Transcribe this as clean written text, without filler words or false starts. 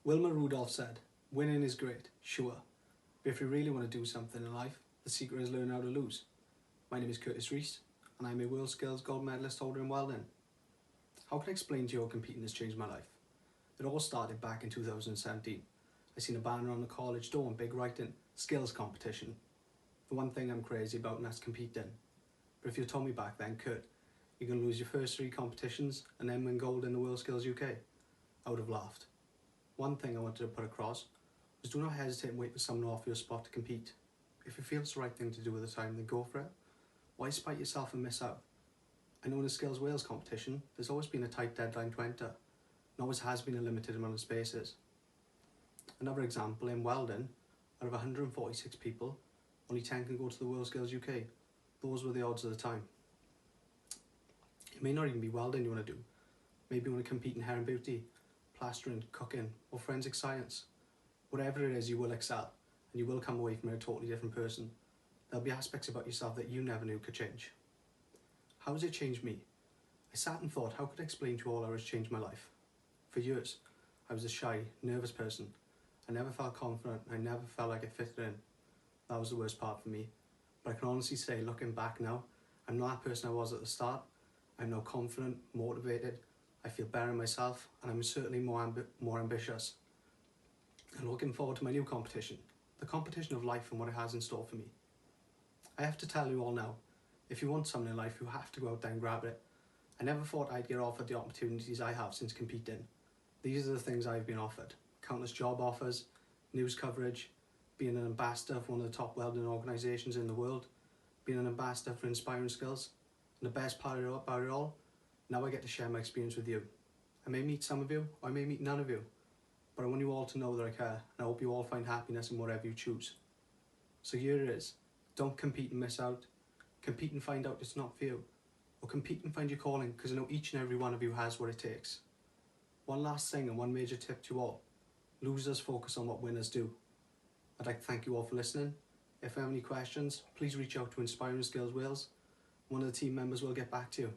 Wilma Rudolph said, "Winning is great, sure, but if you really want to do something in life, the secret is learning how to lose." My name is Rees, and I'm a World Skills Gold Medalist holder in welding. How can I explain to you how competing has changed my life? It all started back in 2017. I seen a banner on the college door in big writing, skills competition. The one thing I'm crazy about, and that's competing. But if you told me back then, Kurt, you're going to lose your first 3 competitions and then win gold in the World Skills UK, I would have laughed. One thing I wanted to put across was do not hesitate and wait for someone to offer you a spot to compete. If you feel it's the right thing to do at the time, then go for it. Why spite yourself and miss out? I know in the Skills Wales competition, there's always been a tight deadline to enter, and always has been a limited amount of spaces. Another example, in welding, out of 146 people, only 10 can go to the World Skills UK. Those were the odds at the time. It may not even be welding you want to do. Maybe you want to compete in hair and beauty, plastering, cooking, or forensic science. Whatever it is, you will excel, and you will come away from it a totally different person. There'll be aspects about yourself that you never knew could change. How has it changed me? I sat and thought, how could I explain to you all how it's changed my life? For years, I was a shy, nervous person. I never felt confident, I never felt like I fitted in. That was the worst part for me. But I can honestly say, looking back now, I'm not that person I was at the start. I'm now confident, motivated, I feel better in myself, and I'm certainly more ambitious. And looking forward to my new competition, the competition of life and what it has in store for me. I have to tell you all now, if you want something in life, you have to go out there and grab it. I never thought I'd get offered the opportunities I have since competing. These are the things I've been offered: countless job offers, news coverage, being an ambassador for one of the top welding organisations in the world, being an ambassador for Inspiring Skills, and the best part about it all, now I get to share my experience with you. I may meet some of you, or I may meet none of you, but I want you all to know that I care, and I hope you all find happiness in whatever you choose. So here it is. Don't compete and miss out. Compete and find out it's not for you. Or compete and find your calling, because I know each and every one of you has what it takes. One last thing and one major tip to you all. Losers focus on what winners do. I'd like to thank you all for listening. If you have any questions, please reach out to Inspiring Skills Wales. One of the team members will get back to you.